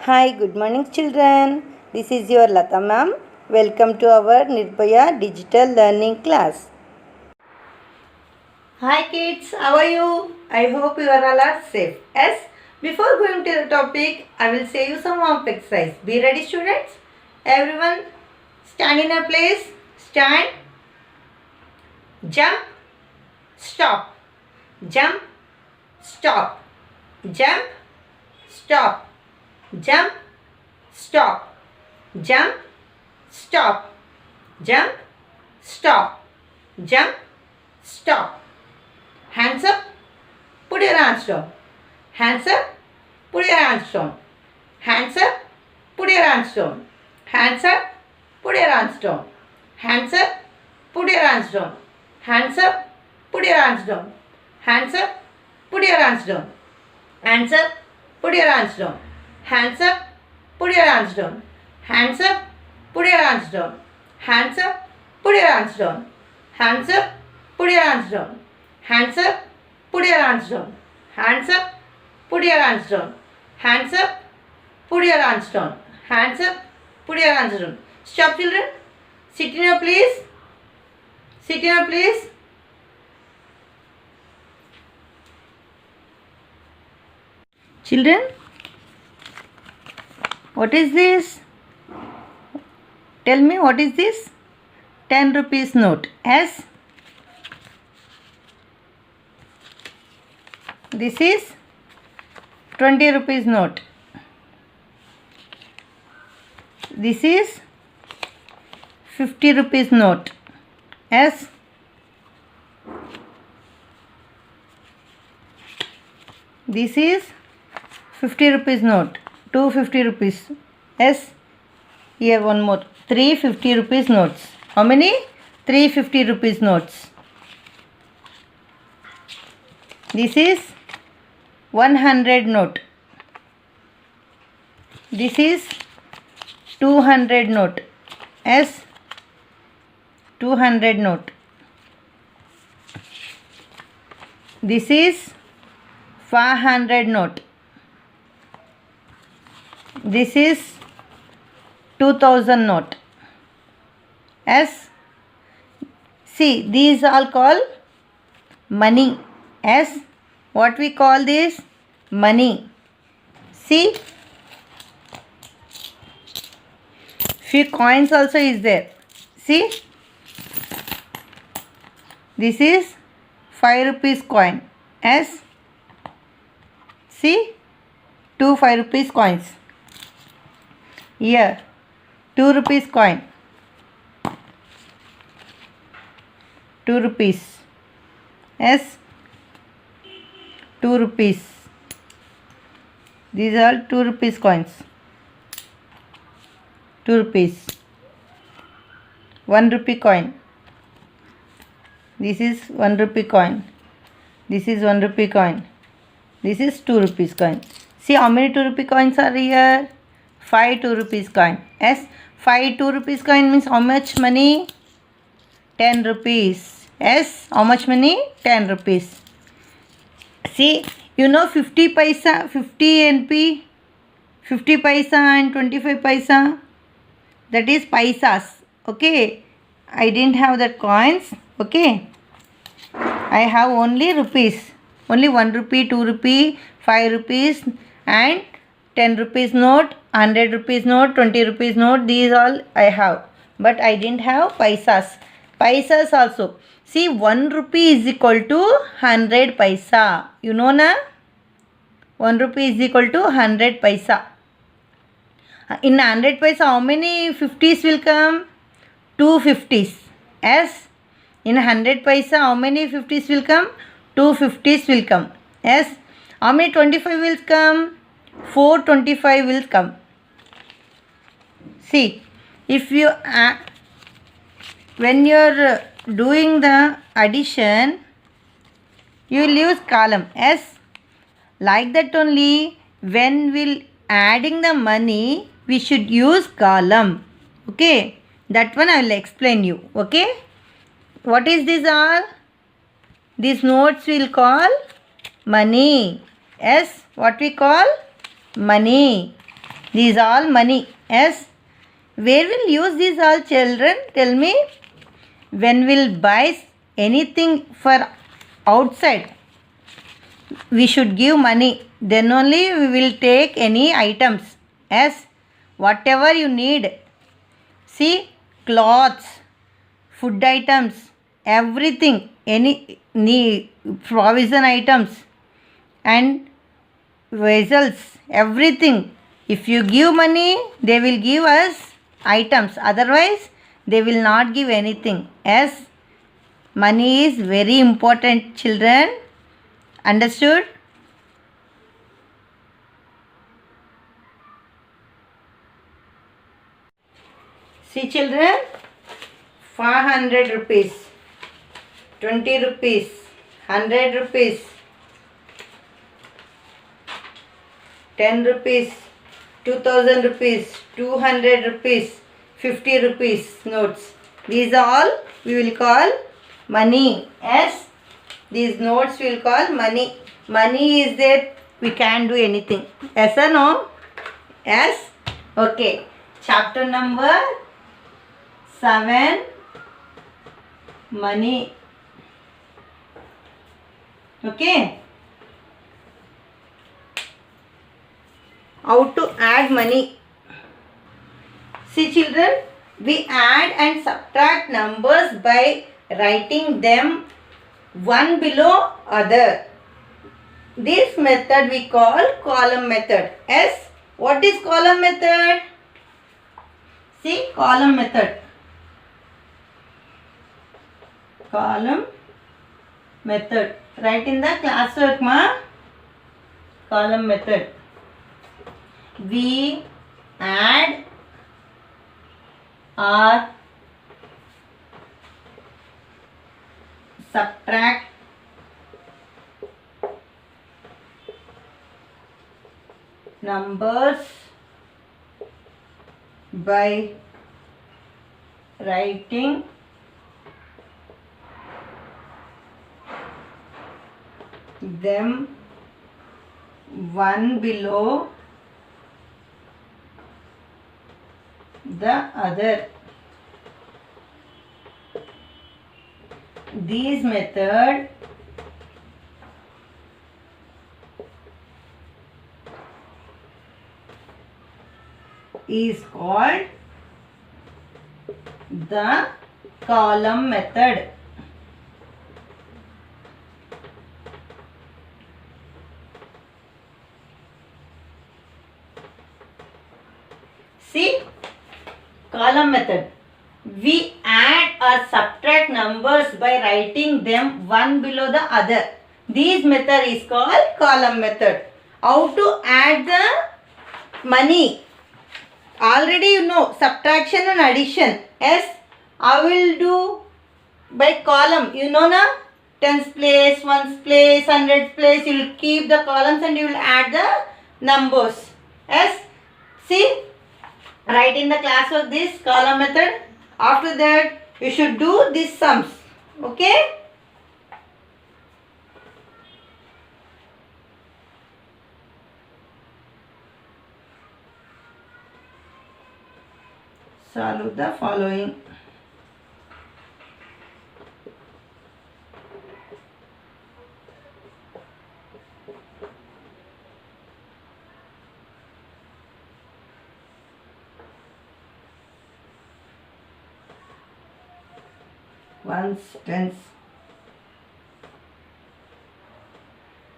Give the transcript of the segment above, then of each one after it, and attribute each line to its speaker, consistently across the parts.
Speaker 1: Hi, good morning children. This is your Lata ma'am. Welcome to our Nirbhaya Digital Learning class. Hi kids, how are you? I hope you are all safe. Yes, before going to the topic, I will say you some warm-up exercise. Be ready students. Everyone stand in a place. Stand. Jump. Stop. Jump. Stop. Jump. Stop. Jump. Stop. Jump. Stop. Jump. Stop. Jump. Stop. Hands up. Put your hands down. Hands up. Put your hands down. Hands up. Put your hands down. Hands up. Put your hands down. Hands up. Put your hands down. Hands up. Put your hands down. Hands up. Put your hands down. Hands up. Put your hands down. Hands up. Put your hands down. Hands up. Put your hands down. Hands up. Put your hands down. Hands up. Put your hands down. Hands up. Put your hands down. Hands up. Put your hands down. Hands up. Put your hands down. Hands up. Put your hands down. Stop children. Sit in your place. Sit in your place. Children, what is this? Tell me what is this? 10 rupees note. Yes. This is 20 rupees note. This is 50 rupees note. Yes. This is 50 rupees note. 250 rupees. Yes. Here one more. 350 rupees notes. How many? 350 rupees notes. This is 100 note. This is 200 note. Yes. 200 note. This is 500 note. This is 2000 note. Yes. See, these all called money. Yes. What we call this? Money. See, few coins also is there. See, this is 5 rupees coin. Yes. See, 2 5 rupees coins. Here 2 rupees coin. 2 rupees. Yes. 2 rupees. These are 2 rupees coins. 2 rupees. 1 rupee coin. This is 1 rupee coin. This is 1 rupee coin. This is 2 rupees coin. See how many 2 rupee coins are here? 5 2 rupees coin. Yes. 5 2 rupees coin means how much money? 10 rupees. Yes. How much money? 10 rupees. See, you know 50 paisa, 50 NP, 50 paisa and 25 paisa. That is paisas. Okay. I didn't have that coins. Okay. I have only rupees. Only 1 rupee, 2 rupee, 5 rupees and 10 rupees note, 100 rupees note, 20 rupees note. These all I have. But I didn't have paisas. Paisas also. See, 1 rupee is equal to 100 paisa. You know na? 1 rupee is equal to 100 paisa. In 100 paisa, how many 50s will come? 2 50s. Yes. In 100 paisa, how many 50s will come? 2 50s will come. Yes. How many 25 will come? 4 25 will come. See, if you when you are doing the addition, you will use column. Yes. Like that only, when we'll adding the money, we should use column. Okay. That one I will explain you. Okay. What is this all? These notes will call money. Yes, what we call money. These all money. Yes. Where will use these all, children? Tell me. When we'll buy anything for outside, we should give money. Then only we will take any items. Yes. Whatever you need. See, clothes, food items, everything, any provision items and vessels, everything. If you give money, they will give us items. Otherwise, they will not give anything. Yes, money is very important, children. Understood? See, children, 500 rupees, 20 rupees, 100 rupees, 10 rupees, 2000 rupees, 200 rupees, 50 rupees notes. These all we will call money. Yes, these notes we will call money. Money is there, we can't do anything. Yes or no? Yes? Okay. Chapter number 7, money. Okay. How to add money? See, children, we add and subtract numbers by writing them one below other. This method we call column method. Yes. What is column method? See, column method. Column method. Write in the classwork, ma. Column method. We add or subtract numbers by writing them one below the other. This method is called the column method. See, column method. We add or subtract numbers by writing them one below the other. This method is called column method. How to add the money? Already you know subtraction and addition. Yes, I will do by column. You know na? Tens place, ones place, hundreds place. You will keep the columns and you will add the numbers. Yes. See, write in the classwork this column method. After that, you should do these sums. Okay. Solve the following. Ones, tens,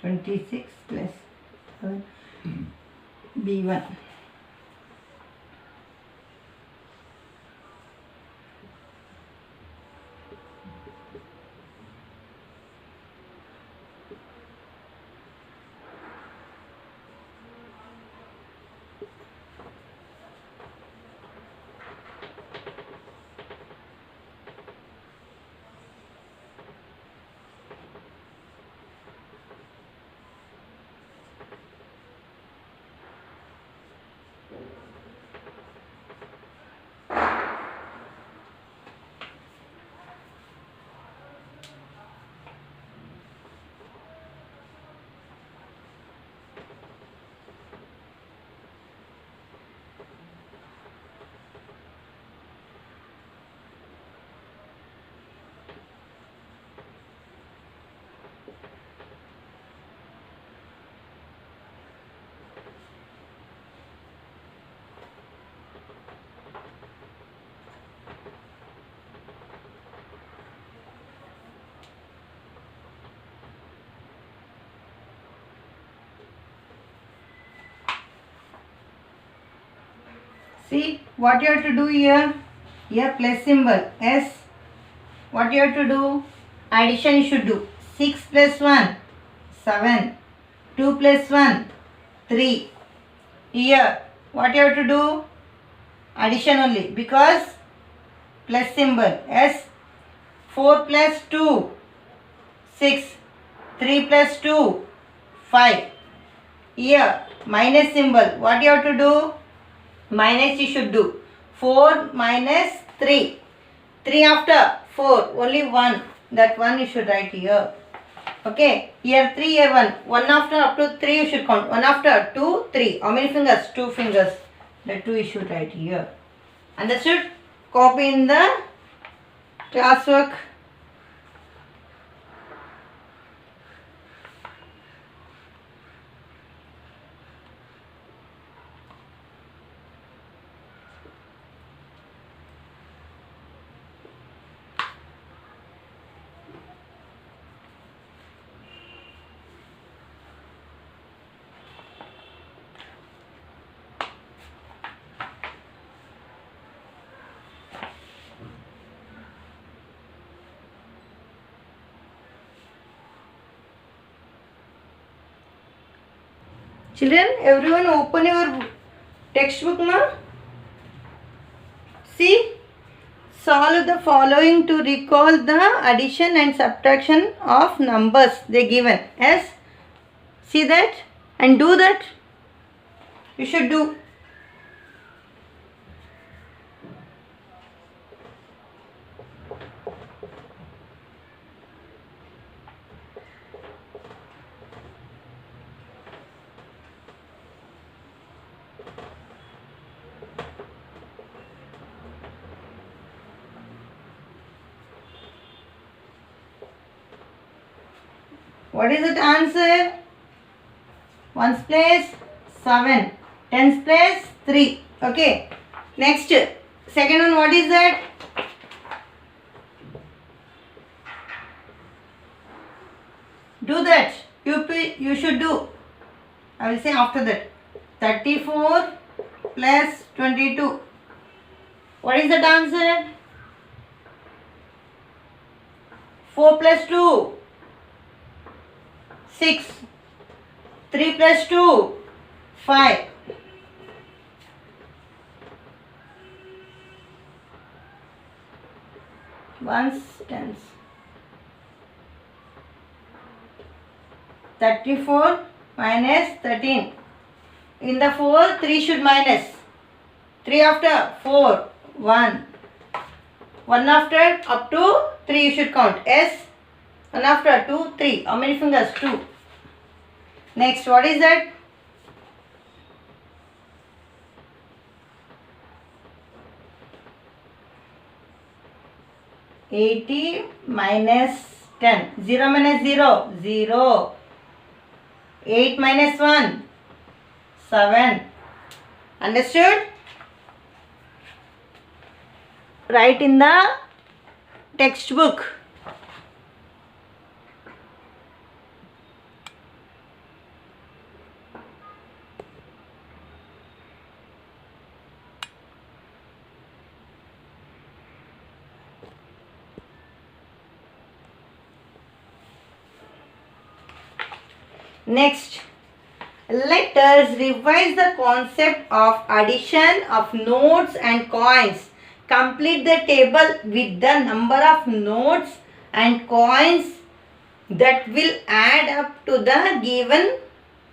Speaker 1: 26 plus 7, B1. See what you have to do here. Here plus symbol S. What you have to do? Addition you should do. 6 plus 1, 7. 2 plus 1, 3. Here what you have to do? Addition only, because plus symbol S. 4 plus 2, 6. 3 plus 2, 5. Here minus symbol. What you have to do? Minus you should do. 4 minus 3. 3 after 4, only 1. That 1 you should write here. Okay, here 3, here 1. 1 after up to 3 you should count. 1 after 2, 3. How many fingers? 2 fingers. The 2 you should write here. Understood? Copy in the classwork. Children, everyone open your textbook now. See, solve the following to recall the addition and subtraction of numbers they given. Yes, see that and do that. You should do. What is the answer? Ones place 7, tens place 3. Okay. Next, second one, what is that? Do that. You should do. I will say after that. 34 plus 22. What is that answer? 4 plus 2. 6. 3 plus 2, 5. Ones, tens. 34 minus 13. In the 4, 3 should minus. 3 after 4, 1. 1 after up to 3 you should count. S. 1 after 2, 3. How many fingers? 2. Next, what is that? $80 minus 10. 0 minus 0. 0. 8 minus 1. 7. Understood? Write in the textbook. Next, let us revise the concept of addition of notes and coins. Complete the table with the number of notes and coins that will add up to the given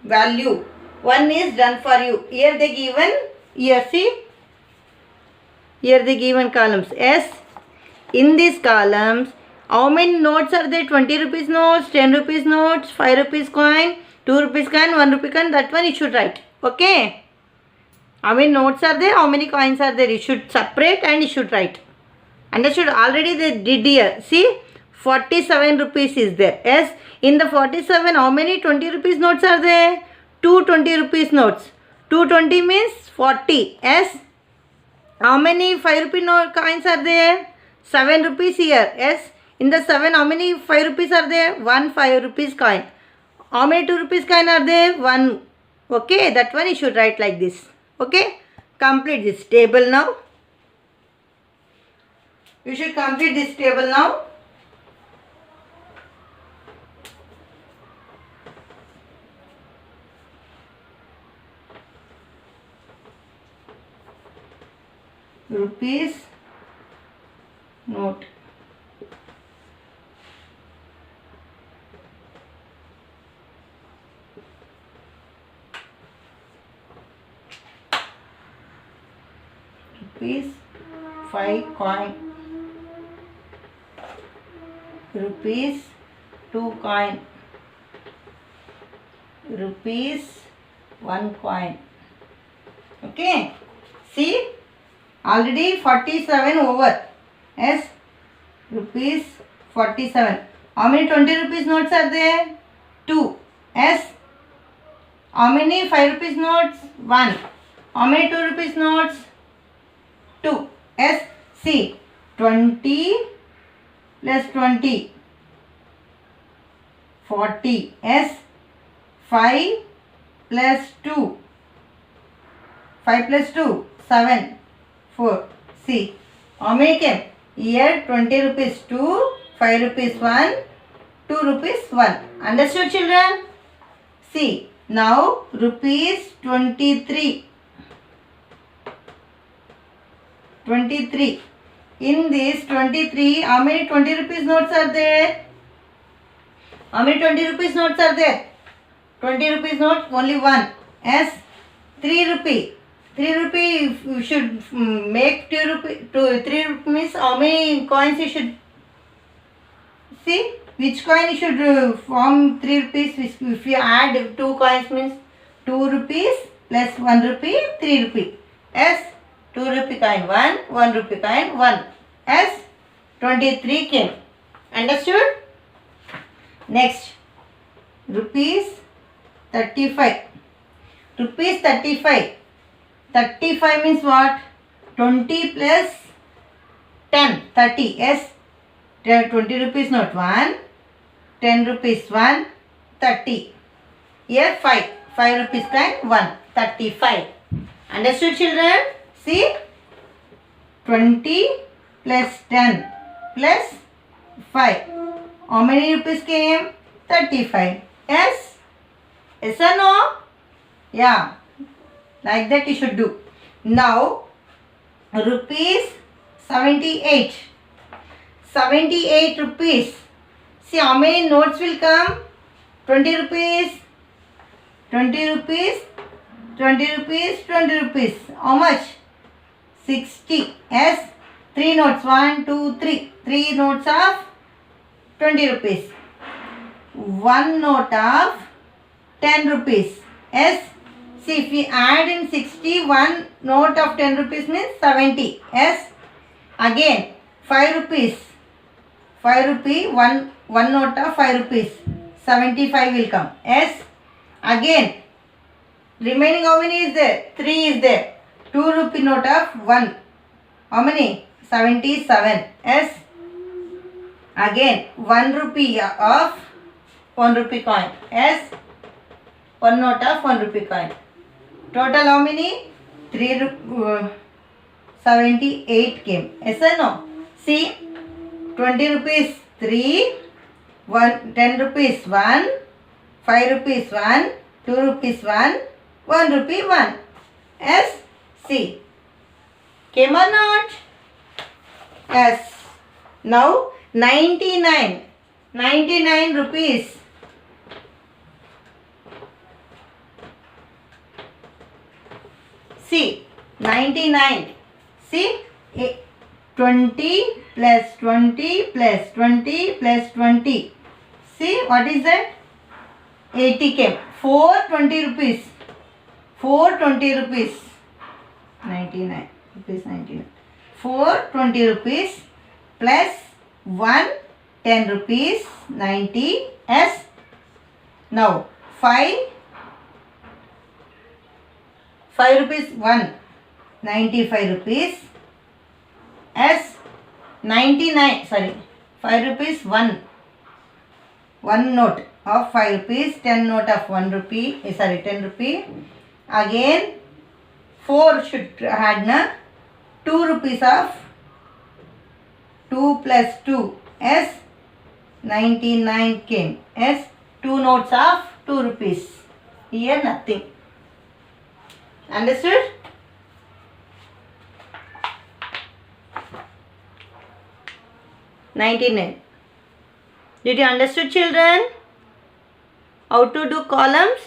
Speaker 1: value. One is done for you. Here they given, here see, here they given columns. Yes, in these columns, how many notes are there? 20 rupees notes, 10 rupees notes, 5 rupees coin, 2 rupees coin, 1 rupee coin. That one you should write. Okay. How many notes are there? How many coins are there? You should separate and you should write. Understood? Already they did here. See, 47 rupees is there. Yes. In the 47, how many 20 rupees notes are there? 2 20 rupees notes. 220 means 40. Yes. How many 5 rupee coins are there? 7 rupees here. Yes. In the 7, how many 5 rupees are there? 1 5 rupees coin. How many 2 rupees coin are there? 1. Okay, that one you should write like this. Okay. complete this table now. You should complete this table now. Rupees note. Rupees 5 coin. Rupees 2 coin. Rupees 1 coin. Okay. See, already 47 over. Yes. Rupees 47. How many 20 rupees notes are there? 2. Yes. How many 5 rupees notes? 1. How many 2 rupees notes? 2. Yes. See, 20 plus 20. 40. Yes. 5 plus 2. 5 plus 2. 7. 4. See, how many came? Here 20 rupees 2, 5 rupees 1, 2 rupees 1. Understood, children? See, now rupees 23. 23. In this 23, how many 20 rupees notes are there? How many 20 rupees notes are there? 20 rupees note, only one. Yes, 3 rupee. 3 rupee, you should make 2 rupee. 3 rupee means how many coins you should see? Which coin you should form 3 rupees? If you add 2 coins means 2 rupees plus 1 rupee, 3 rupee. Yes, 2 rupee coin 1, 1 rupee coin 1. Yes, 23 came. Understood? Next, rupees 35. Rupees 35. 35 means what? 20 plus 10. 30. Yes. 20 rupees note 1. 10 rupees 1. 30. Here 5. 5 rupees coin 1. 35. Understood, children? See? 20 plus 10 plus 5. How many rupees came? 35. Yes? Yes or no? Yeah. Like that you should do. Now, rupees 78. 78 rupees. See how many notes will come? 20 rupees, 20 rupees, 20 rupees, 20 rupees. How much? 60. Yes. 3 notes. 1, 2, 3. 3 notes of 20 rupees. 1 note of 10 rupees. Yes. See, if we add in 60, 1 note of 10 rupees means 70. Yes. Again, 5 rupees. 5 rupee, 1 note of 5 rupees. 75 will come. Yes. Again, remaining how many is there? 3 is there. 2 rupee note of 1. How many? 77. Yes. Again, 1 rupee of 1 rupee coin. Yes. 1 note of 1 rupee coin. Total how many? 78 came. Yes or no? See, 20 rupees 3, 10 rupees 1, 5 rupees 1, 2 rupees 1, 1 rupee 1. Yes. See. Came or not? Yes. Now 99. 99 rupees. See, 99. See, 20 plus 20 plus 20 plus 20. See, what is that? 80 came. 420 rupees. 420 rupees. 99 rupees 99. 420 rupees plus 1 10 rupees 90. Yes. Now 5 rupees 1 95 rupees. Yes. 99 sorry 5 rupees 1 note of 5 rupees, 10 note of 1 rupee, 10 rupee. Again 4 should add na. 2 rupees of 2 plus 2 as 99 came as 2 notes of 2 rupees. Here nothing. Understood? $99. Did you understood, children? How to do columns?